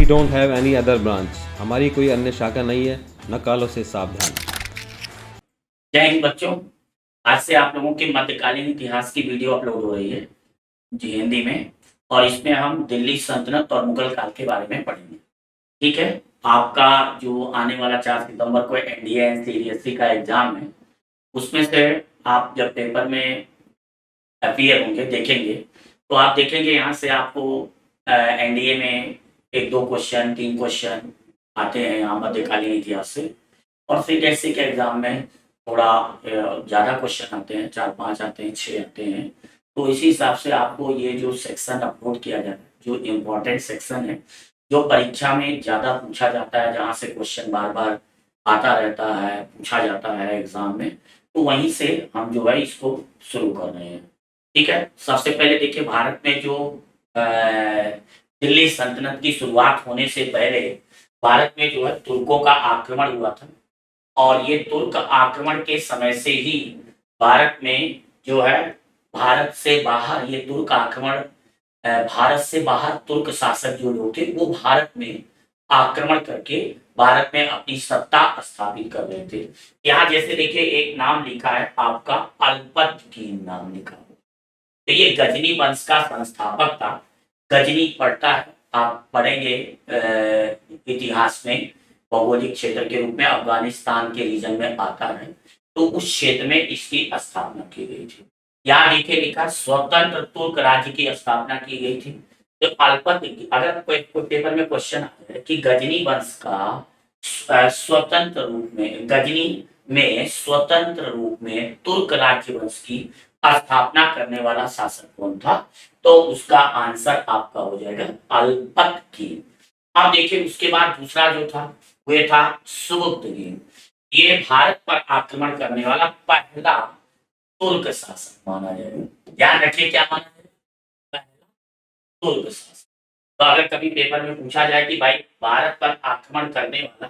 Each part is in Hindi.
Don't have any other branch. हमारी कोई अन्य शाखा नहीं है, नकालों से सावधान। जय हिंद बच्चों। आज से आप लोगों के मध्यकालीन इतिहास की वीडियो अपलोड हो रही है जी हिंदी में, और इसमें हम दिल्ली सल्तनत और मुगल काल के बारे में पढ़ेंगे। ठीक है। आपका जो आने वाला 4 सितंबर को एनडीए एनसीडीएससी का एग्जाम है, उसमें से आप जब पेपर में अपीयर होंगे देखेंगे, तो आप देखेंगे यहाँ से आपको एनडीए में 1-2 क्वेश्चन 3 क्वेश्चन आते हैं यहाँ मध्यकालीन इतिहास से, और फिर एससी के एग्जाम में थोड़ा ज़्यादा क्वेश्चन आते हैं, 4-5 आते हैं, 6 आते हैं। तो इसी हिसाब से आपको ये जो सेक्शन अपलोड किया जाता है, जो इम्पोर्टेंट सेक्शन है, जो परीक्षा में ज़्यादा पूछा जाता है, जहाँ से क्वेश्चन बार-बार आता रहता है, पूछा जाता है एग्जाम में, तो वहीं से हम जो है इसको शुरू कर रहे हैं। ठीक है। सबसे पहले देखिए, भारत में जो दिल्ली सल्तनत की शुरुआत होने से पहले भारत में जो है तुर्कों का आक्रमण हुआ था, और ये तुर्क आक्रमण के समय से ही भारत में जो है भारत से बाहर ये तुर्क आक्रमण भारत से बाहर तुर्क शासक जो लोग थे वो भारत में आक्रमण करके भारत में अपनी सत्ता स्थापित कर रहे थे। यहाँ जैसे देखिए एक नाम लिखा है आपका, अल्पतकीन नाम लिखा है, तो ये गजनी वंश का संस्थापक था। गजनी पढ़ता है, आप पढ़ेंगे इतिहास में, भौगोलिक क्षेत्र के रूप में अफगानिस्तान के रीजन में आता है, तो उस क्षेत्र में इसकी स्थापना की गई थी। यहाँ देखिए लिखा, स्वतंत्र तुर्क राज्य की स्थापना की गई थी। तो अल्पत, अगर कोई पेपर में क्वेश्चन आता है कि गजनी वंश का स्वतंत्र रूप में, गजनी में स्वतंत्र रूप में तुर्क राज्य वंश की स्थापना करने वाला शासक कौन था, तो उसका आंसर आपका हो जाएगा अल्पतकीन। अब देखिए उसके बाद दूसरा जो था वह था सुबुक्तगीन। ये भारत पर आक्रमण करने वाला पहला तुर्क शासक माना जाएगा। ध्यान रखिए क्या माना जाएगा, पहला तुर्क शासक। तो अगर कभी पेपर में पूछा जाए कि भाई भारत पर आक्रमण करने वाला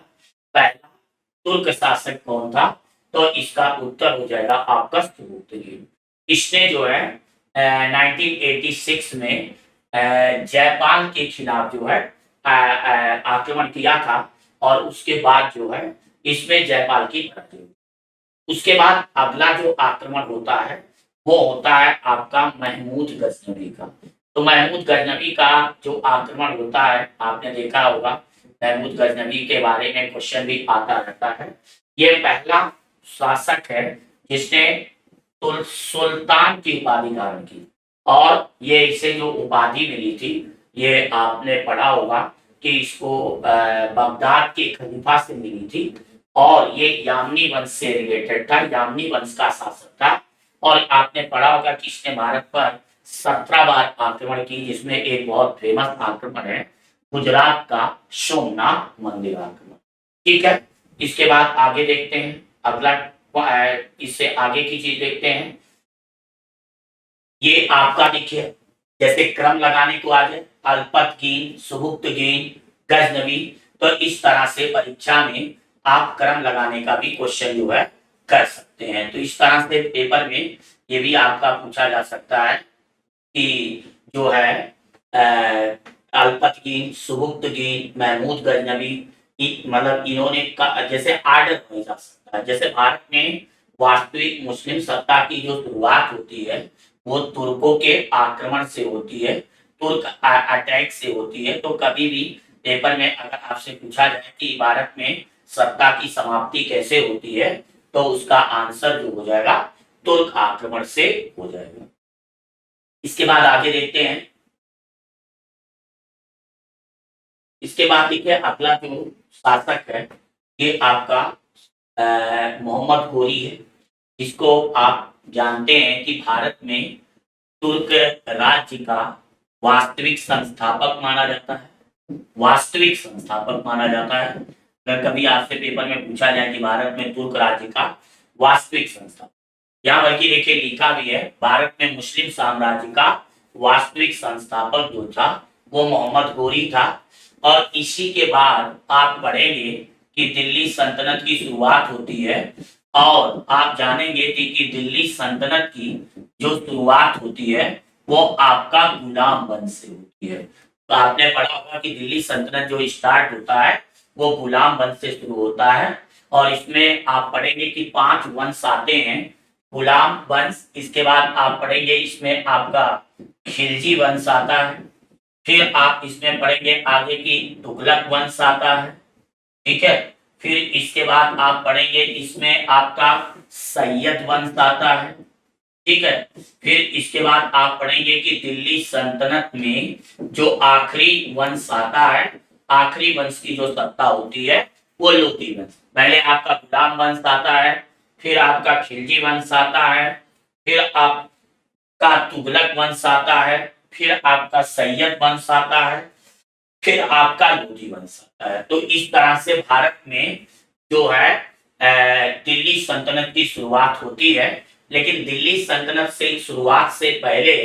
पहला तुर्क शासक कौन था, तो इसका उत्तर हो जाएगा आपका सुबुक्तगीन। इसने जो है 1986 में जापान के खिलाफ जो है आक्रमण किया था, और उसके बाद जो है इसमें जापान की पराजय हुई। उसके बाद अगला जो आक्रमण होता है वो होता है आपका महमूद गजनवी का। तो महमूद गजनवी का जो आक्रमण होता है, आपने देखा होगा, महमूद गजनवी के बारे में क्वेश्चन भी आता रहता है। ये पहला शासक है जिसने सुल्तान की उपाधि धारण की, और ये इसे जो उपाधि मिली थी, ये आपने पढ़ा होगा कि इसको बगदाद के खलीफा से मिली थी, और ये यामनी वंश से रिलेटेड था, यामनी वंश का शासक था। और आपने पढ़ा होगा कि इसने भारत पर 17 बार आक्रमण की, जिसमें एक बहुत फेमस आक्रमण है गुजरात का सोमनाथ मंदिर आक्रमण। ठीक है। इसके बाद आगे देखते हैं, अगला इससे आगे की चीज देखते हैं। ये आपका देखिए, जैसे क्रम लगाने को आ जाए, अल्पतकीन, सुबुक्तगीन, गजनवी, तो इस तरह से परीक्षा में आप क्रम लगाने का भी क्वेश्चन जो है कर सकते हैं। तो इस तरह से पेपर में ये भी आपका पूछा जा सकता है कि जो है अल्पतकीन, सुबुक्तगीन, महमूद गजनवी, मतलब इन्होंने जैसे आर्डर में जा सकता है। जैसे भारत में वास्तविक मुस्लिम सत्ता की जो शुरुआत होती है वो तुर्कों के आक्रमण से होती है, तुर्क अटैक से होती है। तो कभी भी पेपर में अगर आपसे पूछा जाए कि भारत में सत्ता की समाप्ति कैसे होती है, तो उसका आंसर जो हो जाएगा तुर्क आक्रमण से हो जाएगा। इसके बाद आगे देखते हैं। इसके बाद देखिए अगला जो शासक है ये आपका मोहम्मद गोरी है, जिसको आप जानते हैं कि भारत में तुर्क राज्य का वास्तविक संस्थापक माना जाता है। वास्तविक संस्थापक माना जाता है। अगर कभी आपसे पेपर में पूछा जाए कि भारत में तुर्क राज्य का वास्तविक संस्थापक, यहाँ बल्कि देखिए लिखा भी है, भारत में मुस्लिम साम्राज्य का वास्तविक संस्थापक जो था वो मोहम्मद गोरी था। और इसी के बाद आप पढ़ेंगे कि दिल्ली सल्तनत की शुरुआत होती है, और आप जानेंगे कि दिल्ली सल्तनत की जो शुरुआत होती है वो आपका गुलाम वंश से होती है। तो आपने पढ़ा होगा कि दिल्ली सल्तनत जो स्टार्ट होता है वो गुलाम वंश से शुरू होता है और इसमें आप पढ़ेंगे कि 5 वंश आते हैं। गुलाम वंश, इसके बाद आप पढ़ेंगे इसमें आपका खिलजी वंश आता है, फिर आप इसमें पढ़ेंगे आगे की तुगलक वंश आता है, ठीक है। फिर इसके बाद आप पढ़ेंगे इसमें आपका सैयद वंश आता है, ठीक है। फिर इसके बाद आप पढ़ेंगे कि दिल्ली सल्तनत में जो आखिरी वंश आता है, आखिरी वंश की जो सत्ता होती है वो लोधी वंश। पहले आपका गुलाम वंश आता है, फिर आपका खिलजी वंश आता है, फिर आपका तुगलक वंश आता है, फिर आपका सैयद वंश आता है, फिर आपका लोधी वंश आता है। तो इस तरह से भारत में जो है दिल्ली सल्तनत की शुरुआत होती है। लेकिन दिल्ली सल्तनत से शुरुआत से पहले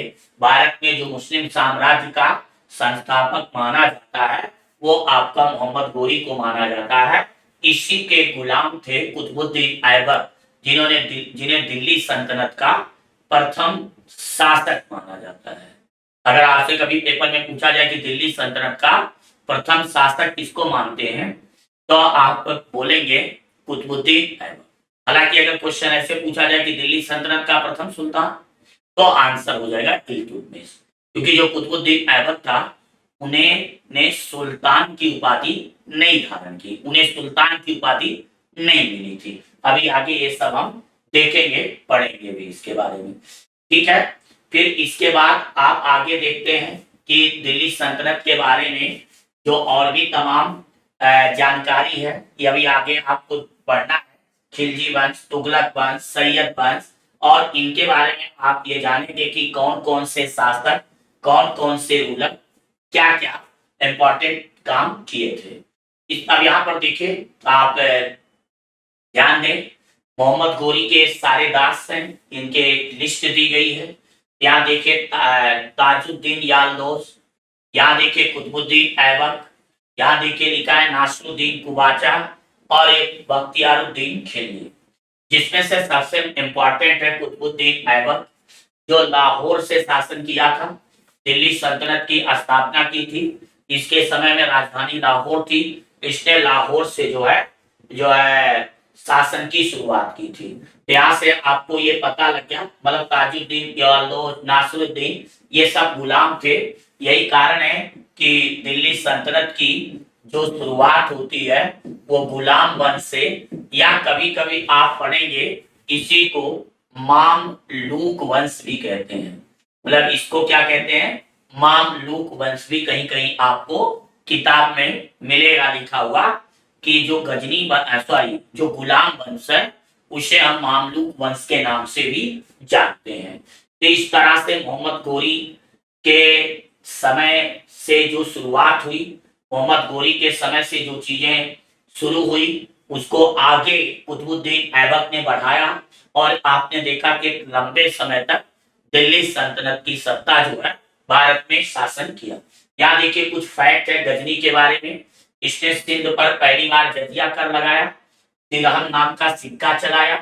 भारत में जो मुस्लिम साम्राज्य का संस्थापक माना जाता है वो आपका मोहम्मद गोरी को माना जाता है। इसी के गुलाम थे कुतुबुद्दीन ऐबक, जिन्हें दिल्ली सल्तनत का प्रथम शासक माना जाता है। अगर आपसे कभी पेपर में पूछा जाए कि दिल्ली सल्तनत का प्रथम शासक किसको मानते हैं तो आप बोलेंगे कुतुबुद्दीन ऐबक। हालांकि अगर क्वेश्चन ऐसे पूछा जाए कि दिल्ली सल्तनत का प्रथम सुल्तान, तो आंसर हो जाएगा इल्तुतमिश, क्योंकि जो कुतुबुद्दीन ऐबक था उन्हें ने सुल्तान की उपाधि नहीं धारण की, उन्हें सुल्तान की उपाधि नहीं मिली थी। अभी आगे ये सब हम देखेंगे, पढ़ेंगे भी इसके बारे में, ठीक है। फिर इसके बाद आप आगे देखते हैं कि दिल्ली सल्तनत के बारे में जो और भी तमाम जानकारी है ये अभी आगे आपको पढ़ना है। खिलजी वंश, तुगलक वंश, सैयद वंश, और इनके बारे में आप ये जानेंगे कि कौन कौन से शासक, कौन कौन से रूलर क्या क्या इंपॉर्टेंट काम किए थे। अब यहाँ पर देखिए आप ध्यान दें, मोहम्मद गोरी के सारे दास हैं, इनके लिस्ट दी गई है। यहाँ देखिए ताजुद्दीन यालदोस, यहाँ देखिए कुतुबुद्दीन ऐबक, यहाँ देखिए लिखा है नासरुद्दीन कुबाचा और एक बख्तियारुद्दीन खिलजी। जिसमें से सबसे इंपॉर्टेंट है कुतुबुद्दीन ऐबक, जो लाहौर से शासन किया था, दिल्ली सल्तनत की स्थापना की थी। इसके समय में राजधानी लाहौर थी, इसने लाहौर से जो है शासन की शुरुआत की थी। यहाँ से आपको ये पता लग गया, मतलब ताजुद्दीन, यालदोस, नासरुद्दीन ये सब गुलाम थे। यही कारण है कि दिल्ली सल्तनत की जो शुरुआत होती है वो गुलाम वंश से, या कभी कभी आप पढ़ेंगे इसी को मामलूक वंश भी कहते हैं। मतलब इसको क्या कहते हैं, मामलूक वंश भी कहीं कहीं आपको किताब में मिलेगा लिखा हुआ कि जो गजनी सॉरी जो गुलाम वंश है उसे हम मामलूक वंश के नाम से भी जानते हैं। तो इस तरह से मोहम्मद गोरी के समय से जो शुरुआत हुई, मोहम्मद गोरी के समय से जो चीजें शुरू हुई उसको आगे कुतुबुद्दीन ऐबक ने बढ़ाया और आपने देखा कि लंबे समय तक दिल्ली सल्तनत की सत्ता जो है भारत में शासन किया। यहाँ देखिए कुछ फैक्ट है गजनी के बारे में। इसने सिंध पर पहली बार जजिया कर लगाया, तिरहम नाम का सिक्का चलाया।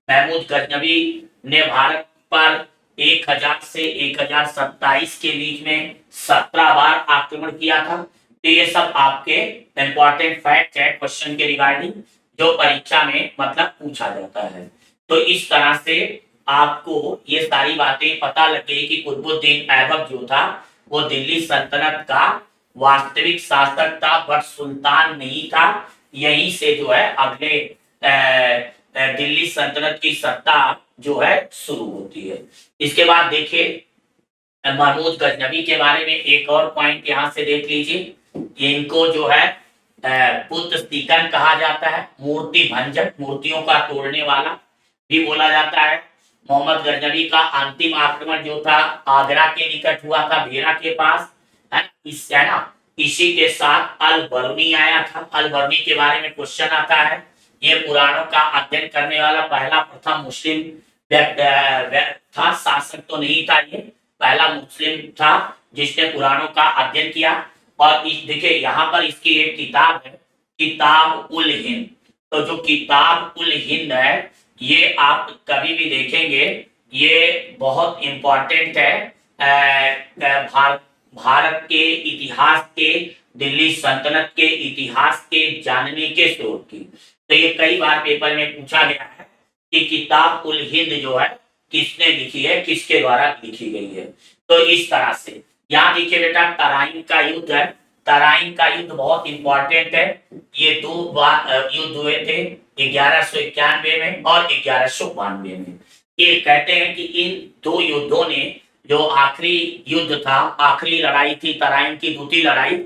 महमूद गजनवी ने भारत पर 1000 से 1027 के बीच में 17 बार आक्रमण किया था। तो ये सब आपके इंपॉर्टेंट फैक्ट है क्वेश्चन के रिगार्डिंग, जो परीक्षा में मतलब पूछा जाता है। तो इस तरह से आपको ये सारी बातें पता लग गई कि कुतुबुद्दीन ऐबक जो था वो दिल्ली सल्तनत का वास्तविक शासक था, बट सुल्तान नहीं था। यहीं से जो है अगले दिल्ली सल्तनत की सत्ता जो है शुरू होती है। इसके बाद देखिए महमूद गजनवी के बारे में एक और पॉइंट यहाँ से देख लीजिए। इनको जो है पुत्र स्तीकन कहा जाता है, मूर्ति भंजक, मूर्तियों का तोड़ने वाला भी बोला जाता है। मोहम्मद गजनवी का अंतिम आक्रमण जो था आगरा के निकट हुआ था, भेरा के पास, है ना। इसी के साथ अल बरूनी आया था। अल बरूनी के बारे में क्वेश्चन आता है। ये पुराणों का अध्ययन करने वाला पहला प्रथम मुस्लिम था, शासक तो नहीं था, ये पहला मुस्लिम था जिसने पुराणों का अध्ययन किया। और देखिए यहाँ पर इसकी एक किताब है, किताब उल हिंद। तो जो किताब उल हिंद है ये आप कभी भी देखेंगे, ये बहुत इंपॉर्टेंट है भारत के इतिहास के, दिल्ली सल्तनत के इतिहास के जानने के स्रोत की। तो ये कई बार पेपर में पूछा गया है कि किताब उल हिंद जो है किसने लिखी है, किसके द्वारा लिखी गई है। तो इस तरह से यहाँ देखिए बेटा, तराइन का युद्ध है। तराइन का युद्ध बहुत इंपॉर्टेंट है। ये दो युद्ध हुए थे 1191 में और 1192 में। ये कहते हैं कि इन दो युद्धों ने, जो आखिरी युद्ध था, आखिरी लड़ाई थी तराइन की दूसरी लड़ाई,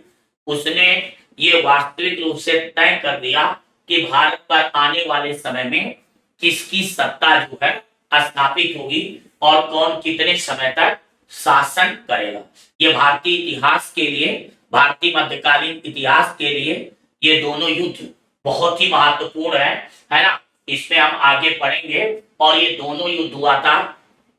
उसने ये वास्तविक रूप से तय कर दिया कि भारत पर आने वाले समय में किसकी सत्ता जो है स्थापित होगी और कौन कितने समय तक शासन करेगा। ये भारतीय इतिहास के लिए, भारतीय मध्यकालीन इतिहास के लिए ये दोनों युद्ध बहुत ही महत्वपूर्ण है ना। इसमें हम आगे पढ़ेंगे। और ये दोनों युद्ध हुआ था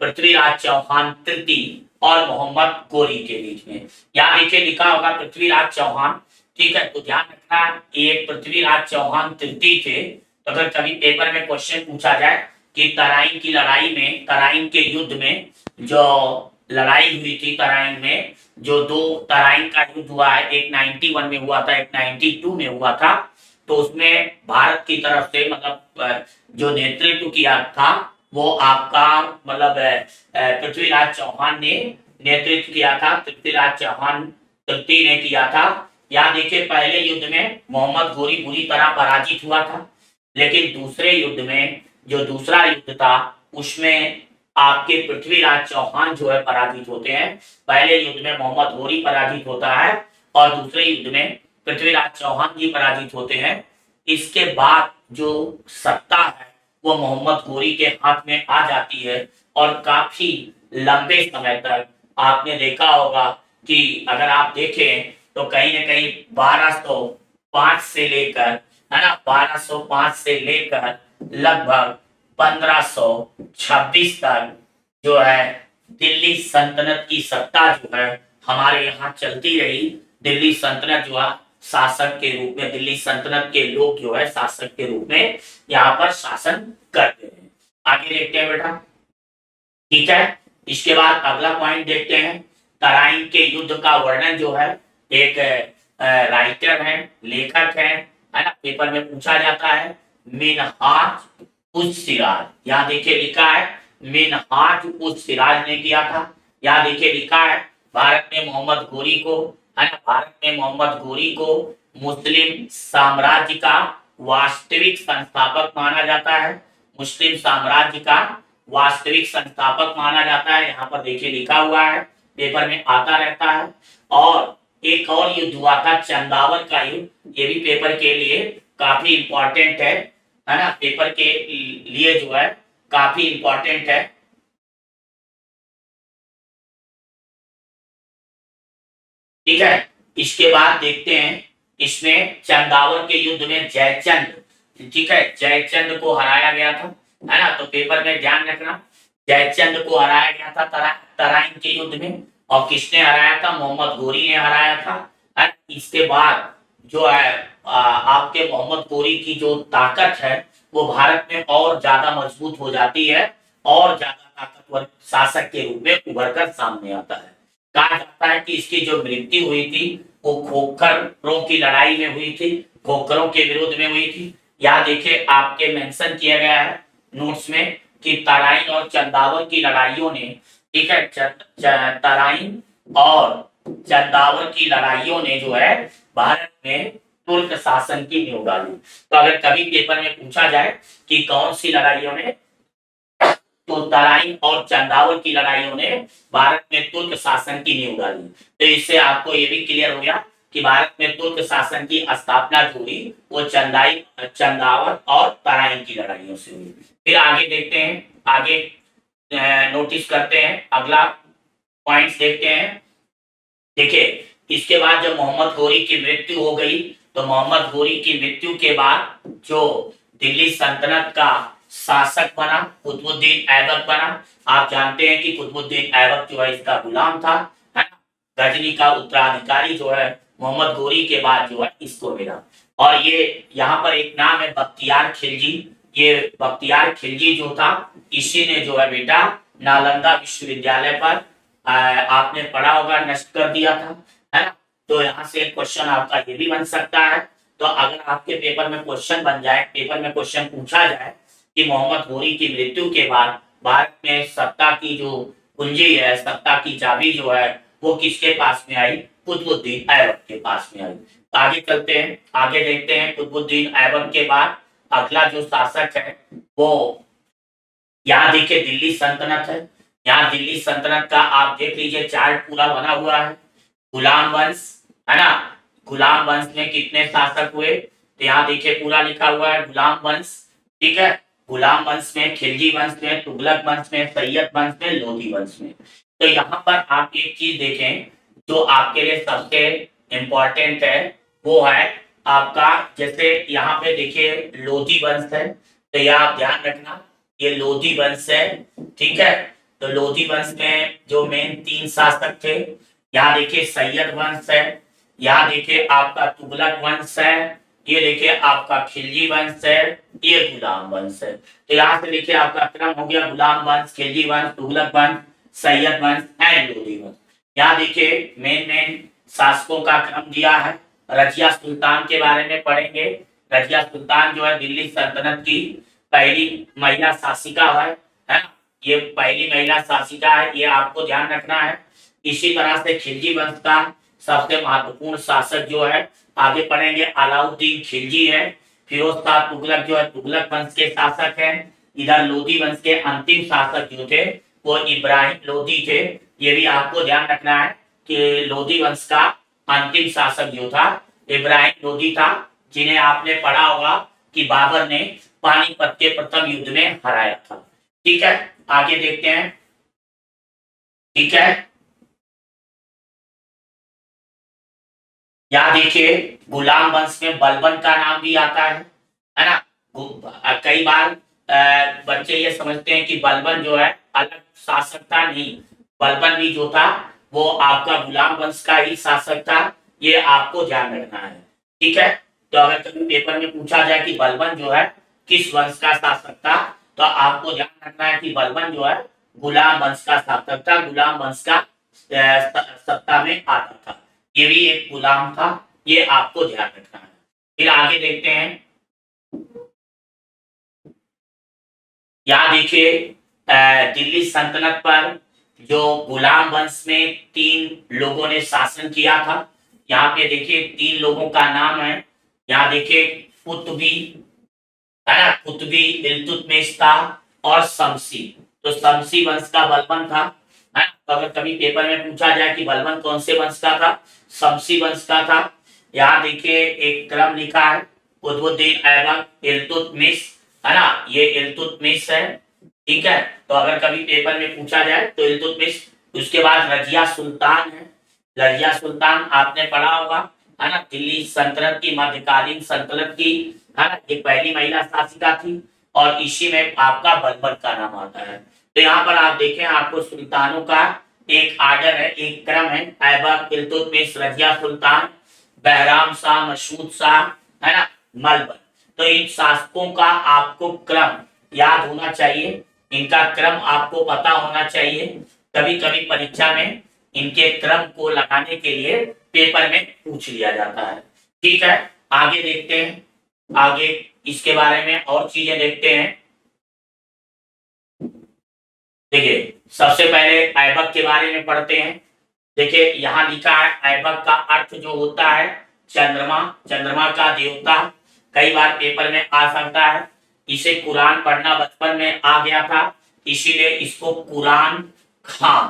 पृथ्वीराज चौहान तृतीय और मोहम्मद गोरी के बीच में। यहाँ देखिए लिखा होगा पृथ्वीराज चौहान, ठीक है। तो ध्यान रखना, ये पृथ्वीराज चौहान तृतीय थे। तो अगर कभी पेपर में क्वेश्चन पूछा जाए कि तराइन की लड़ाई में, तराइन के युद्ध में जो लड़ाई हुई थी, तराइन में जो दो तराइन का युद्ध हुआ है, एक 91 में हुआ था, एक 92 में हुआ था। तो उसमें भारत की तरफ से मतलब जो नेतृत्व किया था वो आपका मतलब पृथ्वीराज चौहान ने नेतृत्व किया था, पृथ्वीराज चौहान तृतीय ने किया था। यहाँ देखिए पहले युद्ध में मोहम्मद गोरी बुरी तरह पराजित हुआ था, लेकिन दूसरे युद्ध में, जो दूसरा युद्ध था, उसमें आपके पृथ्वीराज चौहान जो है पराजित होते हैं। पहले युद्ध में मोहम्मद गोरी पराजित होता है और दूसरे युद्ध में पृथ्वीराज चौहान जी पराजित होते हैं। इसके बाद जो सत्ता है वो मोहम्मद गोरी के हाथ में आ जाती है और काफी लंबे समय तक आपने देखा होगा कि अगर आप देखें तो कहीं ना कहीं 1205 से लेकर, है ना, 1205 से लेकर लगभग 1526 तक जो है दिल्ली सल्तनत की सत्ता जो है हमारे यहाँ चलती रही। दिल्ली सल्तनत जो है शासक के रूप में, दिल्ली सल्तनत के लोग जो है शासक के रूप में यहाँ पर शासन करते हैं। आगे देखते हैं बेटा, ठीक है। इसके बाद अगला पॉइंट देखते हैं, तराइन के युद्ध का वर्णन जो है एक राइटर है, लेखक है ना, पेपर में पूछा जाता है, मिनहाज उस सिराज। यहाँ देखिए लिखा है मिनहाज उस सिराज ने किया था। यहाँ देखिए लिखा है भारत में मोहम्मद गोरी को, है ना, भारत में मोहम्मद गोरी को मुस्लिम साम्राज्य का वास्तविक संस्थापक माना जाता है। मुस्लिम साम्राज्य का वास्तविक संस्थापक माना जाता है। यहाँ पर देखिए लिखा हुआ है, पेपर में आता रहता है। और एक और युद्ध हुआ था चंदावर का युद्ध, ये भी पेपर के लिए काफी इंपॉर्टेंट है ना, पेपर के लिए जो है काफी इंपॉर्टेंट है। ठीक है। इसके बाद देखते हैं, इसमें चंदावर के युद्ध में जयचंद, ठीक है, जयचंद को हराया गया था, है ना। तो पेपर में ध्यान रखना, जयचंद को हराया गया था तराइन के युद्ध में। और किसने हराया था? मोहम्मद गोरी ने हराया था। इसके बाद जो है आपके मोहम्मद गोरी की जो ताकत है वो भारत में और ज्यादा मजबूत हो जाती है और ज्यादा ताकतवर शासक के रूप में उभर कर सामने आता है। कहा जाता है कि इसकी जो मृत्यु हुई थी वो खोखरों की लड़ाई में हुई थी, खोखरों के विरोध में हुई थी। यहाँ देखिए आपके मेंशन किया गया है नोट्स में कि तराइन और चंदावर की लड़ाइयों ने, ठीक है, तराइन और चंदावर की लड़ाइयों ने जो है भारत में तुर्क शासन की नींव डाली। तो अगर कभी पेपर में पूछा जाए कि कौन सी लड़ाइयों ने, तो तराइन और चंदावर की लड़ाइयों ने भारत में तुर्क शासन की नींव डाली। तो इससे आपको ये भी क्लियर हो गया कि भारत में तुर्क शासन की स्थापना जो हुई वो चंदावर और तराइन की लड़ाइयों से हुई। फिर आगे देखते हैं, आगे नोटिस करते हैं, अगला पॉइंट्स देखते हैं। देखिए इसके बाद जब मोहम्मद गोरी की मृत्यु हो गई तो मोहम्मद गोरी की मृत्यु के बाद जो दिल्ली सल्तनत का शासक बना कुतुबुद्दीन ऐबक बना। आप जानते हैं कि कुतुबुद्दीन ऐबक जो है इसका गुलाम था, है ना। गजनी का उत्तराधिकारी जो है मोहम्मद गोरी के बाद जो है इसको मिला। और ये यहाँ पर एक नाम है बख्तियार खिलजी। ये बख्तियार खिलजी जो था, इसी ने जो है बेटा नालंदा विश्वविद्यालय पर आपने पढ़ा होगा, नष्ट कर दिया था, है ना। तो यहाँ से एक क्वेश्चन आपका ये भी बन सकता है। तो अगर आपके पेपर में क्वेश्चन बन जाए, पेपर में क्वेश्चन पूछा जाए कि मोहम्मद घोरी की मृत्यु के बाद भारत में सत्ता की जो कुंजी है, सत्ता की चाबी जो है, वो किसके पास में आई? कुतुबुद्दीन ऐबक के पास में आई। तो आगे चलते हैं, आगे देखते हैं। कुतुबुद्दीन ऐबक के बाद अगला जो शासक है वो, यहाँ देखिए दिल्ली सल्तनत है। यहाँ दिल्ली सल्तनत का आप देख लीजिए, चार्ट पूरा बना हुआ है। गुलाम वंश, है ना। गुलाम वंश में कितने शासक हुए? तो यहाँ देखिए पूरा लिखा हुआ है, गुलाम वंश, ठीक है। गुलाम वंश में, खिलजी वंश में, तुगलक वंश में, सैयद वंश में, लोधी वंश में। तो यहाँ पर आप एक चीज देखें जो आपके लिए सबसे इंपॉर्टेंट है, वो है आपका, जैसे यहाँ पे देखिए लोधी वंश है, तो यह आप ध्यान रखना, ये लोधी वंश है, ठीक है। तो लोधी वंश में जो मेन 3 शासक थे, यहाँ देखिए सैयद वंश है, यहाँ देखिए आपका तुगलक वंश है, ये देखिए आपका खिलजी वंश है, ये गुलाम वंश है। तो यहाँ से देखिए आपका क्रम हो गया, गुलाम वंश, खिलजी वंश, तुगलक वंश, सैयद वंश एंड लोधी वंश। यहाँ देखिए मेन शासकों का क्रम दिया है। रजिया सुल्तान के बारे में पढ़ेंगे। रजिया सुल्तान जो है दिल्ली सल्तनत की पहली महिला शासिका है ना। ये पहली महिला शासिका है, ये आपको ध्यान रखना है। इसी तरह से खिलजी वंश का सबसे महत्वपूर्ण शासक जो है, आगे पढ़ेंगे, अलाउद्दीन खिलजी है। फिरोज शाह तुगलक जो है तुगलक वंश के शासक है। इधर लोधी वंश के अंतिम शासक जो थे वो इब्राहिम लोधी थे। ये भी आपको ध्यान रखना है कि लोधी वंश का अंतिम शासक जो था इब्राहिम लोधी था, जिन्हें आपने पढ़ा होगा कि बाबर ने पानीपत के प्रथम युद्ध में हराया था। ठीक है, आगे देखते हैं। ठीक है, यहाँ देखिए गुलाम वंश में बलबन का नाम भी आता है ना। कई बार बच्चे ये समझते हैं कि बलबन जो है अलग शासक था, नहीं, बलबन भी जो था वो आपका गुलाम वंश का ही शासक था, ये आपको ध्यान रखना है। ठीक है, तो अगर कभी पेपर में पूछा जाए कि बलबन जो है किस वंश का शासक था, तो आपको ध्यान रखना है कि बलबन जो है गुलाम वंश का शासक था, गुलाम वंश का सत्ता में आता था। ये भी एक गुलाम था, ये आपको ध्यान रखना है। फिर आगे देखते हैं। यहाँ देखिए दिल्ली सल्तनत पर जो गुलाम वंश में 3 लोगों ने शासन किया था, यहाँ पे देखिए 3 लोगों का नाम है। यहाँ देखिए कुतुबी, है ना, कुतुबी, इल्तुतमिश था और शमसी। तो शमसी वंश का बलबन था, है। तो अगर कभी पेपर में पूछा जाए कि बलबन कौन से वंश का था, शमसी वंश का था। यहाँ देखिए एक क्रम लिखा है, कुतुबुद्दीन ऐबक, इल्तुतमिश, है ना, ये इल्तुतमिश है। ठीक है, तो अगर कभी पेपर में पूछा जाए तो इल्तुतमिश, उसके बाद रजिया सुल्तान है। रजिया सुल्तान आपने पढ़ा होगा, है ना, दिल्ली सल्तनत की, मध्यकालीन सल्तनत की, है ना, ये पहली महिला शासिका थी और इसी में आपका बलबन का नाम आता है। तो यहाँ पर आप देखें, आपको सुल्तानों का एक आर्डर है, एक क्रम है, ऐबक, इल्तुतमिश, रजिया सुल्तान, बहराम शाह, मसूद शाह, है ना, मलबन। तो इन शासकों का आपको क्रम याद होना चाहिए, इनका क्रम आपको पता होना चाहिए। कभी कभी परीक्षा में इनके क्रम को लगाने के लिए पेपर में पूछ लिया जाता है। ठीक है, आगे देखते हैं, आगे इसके बारे में और चीजें देखते हैं। देखिए सबसे पहले ऐबक के बारे में पढ़ते हैं। देखिए यहाँ लिखा है, ऐबक का अर्थ जो होता है चंद्रमा, चंद्रमा का देवता। कई बार पेपर में आ सकता है। इसे कुरान पढ़ना बचपन में आ गया था, इसीलिए इसको कुरान खां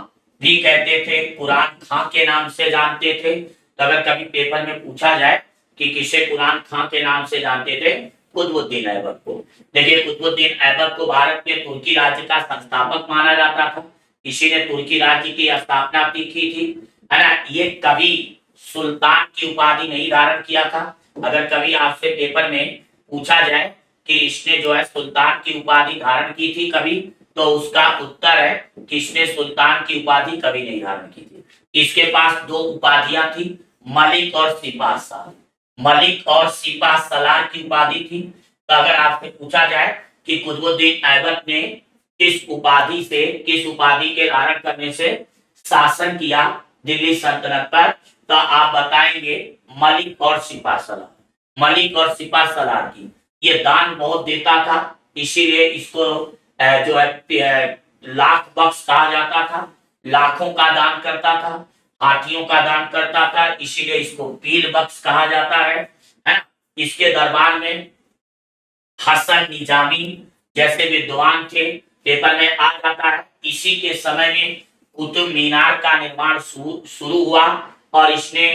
भी कहते थे, कुरान खां के नाम से जानते थे। तो अगर कभी पेपर में पूछा जाए कि किसे कुरान खां के नाम से जानते थे, कुतुबुद्दीन ऐबक को। देखिए कुतुबुद्दीन ऐबक को भारत में तुर्की राज्य का संस्थापक माना जाता था, इसी ने तुर्की राज्य की स्थापना की थी, है ना। ये कभी सुल्तान की उपाधि नहीं धारण किया था। अगर कभी आपसे पेपर में पूछा जाए कि इसने जो है सुल्तान की उपाधि धारण की थी कभी, तो उसका उत्तर है कि इसने सुल्तान की उपाधि कभी नहीं धारण की थी। इसके पास 2 उपाधियां थी, मलिक और सिपाह सालार। मलिक और सिपाह सालार की उपाधि थी। तो अगर आपसे पूछा जाए कि कुतुबुद्दीन ऐबक ने किस उपाधि के धारण करने से शासन किया दिल्ली सल्तनत पर, तो आप बताएंगे मलिक और सिपा सलार। मलिक और सिपा सलार की ये दान बहुत देता था, इसीलिए इसको जो है लाख बख्श कहा जाता था। लाखों का दान करता था, हाथियों का दान करता था, इसीलिए इसको पीर बख्श कहा जाता है ना। इसके दरबार में हसन निजामी जैसे विद्वान थे, पेपर में आ जाता है। इसी के समय में कुतुब मीनार का निर्माण शुरू हुआ, और इसने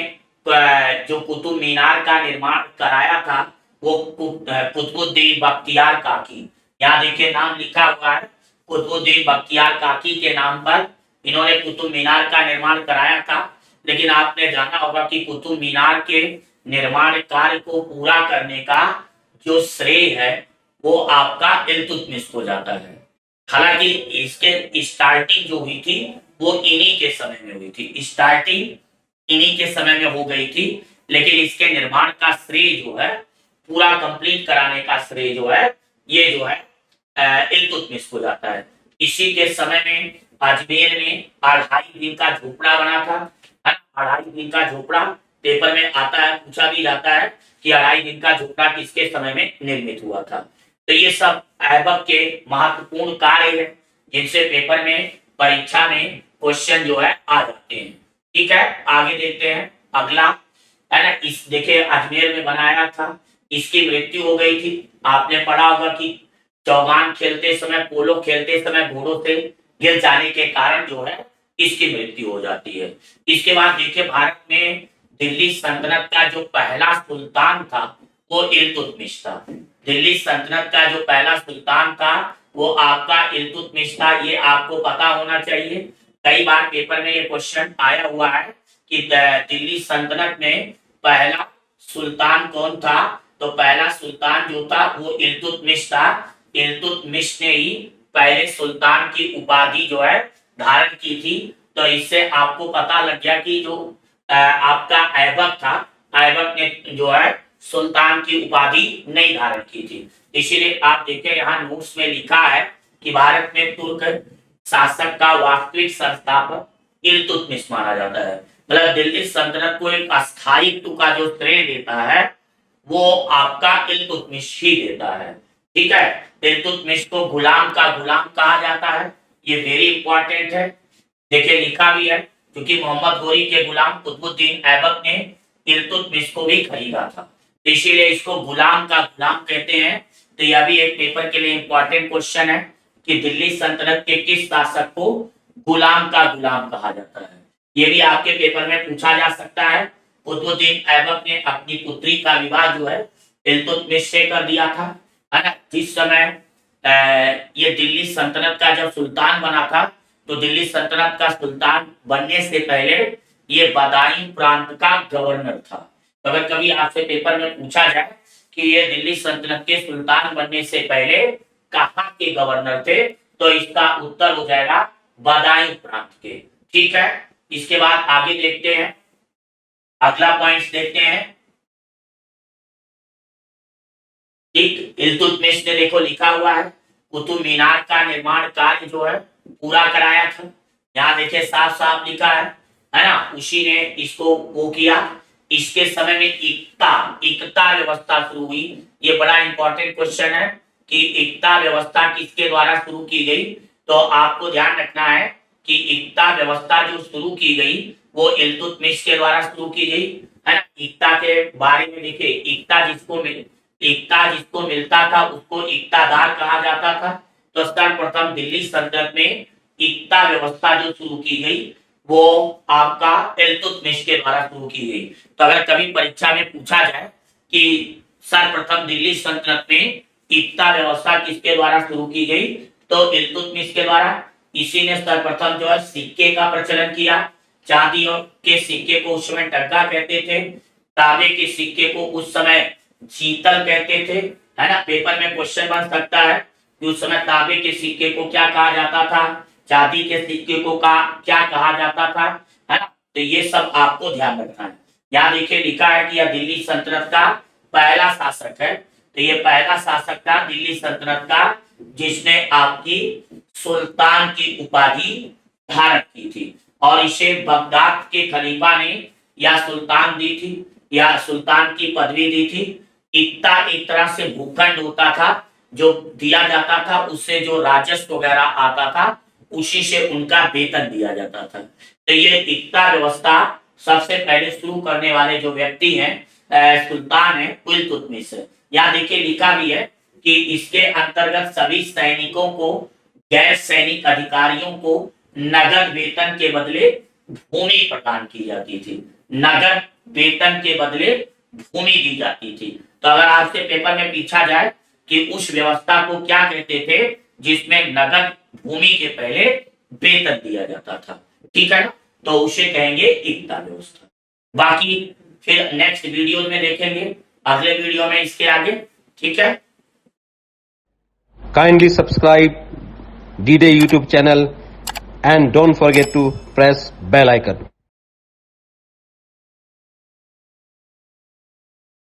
जो कुतुब मीनार का निर्माण कराया था वो कुतुबुद्दीन बख्तियार काकी। यहाँ देखिए नाम लिखा हुआ है, कुतुबुद्दीन बख्तियार काकी के नाम पर इन्होंने कुतुब मीनार का निर्माण कराया था। लेकिन आपने जाना होगा कि कुतुब मीनार के निर्माण कार्य को पूरा करने का जो श्रेय है वो आपका इल्तुतमिश को जाता है। हालांकि इसके स्टार्टिंग जो हुई थी वो इन्हीं के समय में हुई थी, स्टार्टिंग इन्हीं के समय में हो गई थी, लेकिन इसके निर्माण का श्रेय जो है, पूरा कंप्लीट कराने का श्रेय जो है, ये जो है इल्तुतमिश को जाता है। इसी के समय में अजमेर में 2.5 दिन का झोपड़ा बना था। 2.5 दिन का झोपड़ा पेपर में आता है, पूछा भी जाता है कि 2.5 दिन का झोपड़ा किसके समय में निर्मित हुआ था। तो ये सब ऐबक के महत्वपूर्ण कार्य है जिनसे पेपर में परीक्षा में क्वेश्चन जो है आ जाते हैं। ठीक है, आगे देखते हैं अगला, है ना। इस देखिए अजमेर में बनाया था, इसकी मृत्यु हो गई थी। आपने पढ़ा होगा कि चौगान खेलते समय, पोलो खेलते समय घोड़ों से गिर जाने के कारण जो है इसकी मृत्यु हो जाती है। इसके बाद देखिए भारत में दिल्ली सल्तनत का जो पहला सुल्तान था वो इल्तुतमिश था। दिल्ली सल्तनत का जो पहला सुल्तान था वो आपका इल्तुतमिश था, ये आपको पता होना चाहिए। कई बार पेपर में ये क्वेश्चन आया हुआ है कि दिल्ली सल्तनत में पहला सुल्तान कौन था, तो पहला सुल्तान जो था वो इल्तुतमिश था। इल्तुतमिश ने ही पहले सुल्तान की उपाधि जो है धारण की थी। तो इससे आपको पता लग गया कि जो आपका ऐबक था, ऐबक ने जो है सुल्तान की उपाधि नहीं धारण की थी। इसीलिए आप देखें यहाँ नोट्स में लिखा है कि भारत में तुर्क शासक का वास्तविक संस्थापक इल्तुतमिश माना जाता है। मतलब दिल्ली सल्तनत को एक अस्थायित्व का जो श्रेय देता है वो आपका इल्तुतमिश ही देता है। ठीक है, इल्तुतमिश को गुलाम का गुलाम कहा जाता है, ये वेरी इंपॉर्टेंट है। देखिए लिखा भी है, क्योंकि मोहम्मद गोरी के गुलाम कुतुबुद्दीन ऐबक ने इल्तुतमिश को भी खरीदा था, इसीलिए इसको गुलाम का गुलाम कहते हैं। तो यह भी एक पेपर के लिए इंपॉर्टेंट क्वेश्चन है कि दिल्ली सल्तनत के किस शासक को गुलाम का गुलाम कहा जाता है। ये भी आपके पेपर में पूछा जा सकता है। कुतुबुद्दीन ऐबक ने अपनी पुत्री का विवाह जो है इल्तुतमिश से कर दिया था, है ना। जिस समय ये दिल्ली सल्तनत का जब सुल्तान बना था, तो दिल्ली सल्तनत का सुल्तान बनने से पहले ये बदायूं प्रांत का गवर्नर था। अगर कभी आपसे पेपर में पूछा जाए कि ये दिल्ली सल्तनत के सुल्तान बनने से पहले कहाँ के गवर्नर थे, तो इसका उत्तर हो जाएगा बदायूं प्रांत के। ठीक है, इसके बाद आगे देखते हैं, अगला पॉइंट देखते हैं। ठीक, इल्तुतमिश ने देखो लिखा हुआ है कुतुब मीनार का निर्माण कार्य जो है पूरा कराया था। यहाँ देखिए साफ साफ लिखा है ना, उसी ने इसको वो किया। इसके समय में इकता व्यवस्था शुरू हुई। ये बड़ा इंपॉर्टेंट क्वेश्चन है कि इकता व्यवस्था किसके द्वारा शुरू की गई। तो आपको ध्यान रखना है कि इकता व्यवस्था जो शुरू की गई वो इल्तुतमिश के द्वारा शुरू की गई, है ना। इकता के बारे में देखिए, इकता जिसको मिलता था उसको इकतादार कहा जाता था। तो सर्वप्रथम दिल्ली सल्तनत में इकता व्यवस्था जो शुरू की गई वो आपका इल्तुतमिश के द्वारा शुरू की गई। तो अगर कभी परीक्षा में पूछा जाए कि सर्वप्रथम दिल्ली सल्तनत में इकता व्यवस्था किसके द्वारा शुरू की गई, तो इल्तुतमिश के द्वारा। इसी ने सर्वप्रथम जो है सिक्के का प्रचलन किया। चांदी के सिक्के को उस समय टक्का कहते थे, तांबे के सिक्के को उस समय शीतल कहते थे, है ना। पेपर में क्वेश्चन बन सकता है कि उस समय तांबे के सिक्के को क्या कहा जाता था, चांदी के सिक्के को क्या कहा जाता था, है ना। तो ये सब आपको ध्यान रखना है। यहाँ देखिए लिखा है कि यह दिल्ली सल्तनत का पहला शासक है। तो ये पहला शासक था दिल्ली सल्तनत का जिसने आपकी सुल्तान की उपाधि धारण की थी। और इसे बगदाद के खलीफा ने या सुल्तान दी थी, या सुल्तान की पदवी दी थी। इक्ता एक तरह से भूखंड होता था जो दिया जाता था, उससे जो राजस्व वगैरह आता था उसी से उनका वेतन दिया जाता था। तो ये इक्ता व्यवस्था सबसे पहले शुरू करने वाले जो व्यक्ति हैं सुल्तान है इल्तुतमिश। यहाँ देखिए लिखा भी है कि इसके अंतर्गत सभी सैनिकों को, गैर सैनिक अधिकारियों को नगद वेतन के बदले भूमि प्रदान की जाती थी। नगद वेतन के बदले भूमि दी जाती थी। तो अगर आपसे पेपर में पूछा जाए कि उस व्यवस्था को क्या कहते थे जिसमें नगद भूमि के पहले वेतन दिया जाता था, ठीक है ना, तो उसे कहेंगे इक्ता व्यवस्था। बाकी फिर नेक्स्ट वीडियो में देखेंगे, अगले वीडियो में इसके आगे, ठीक है। Kindly subscribe D-Day YouTube channel and don't forget to press bell icon.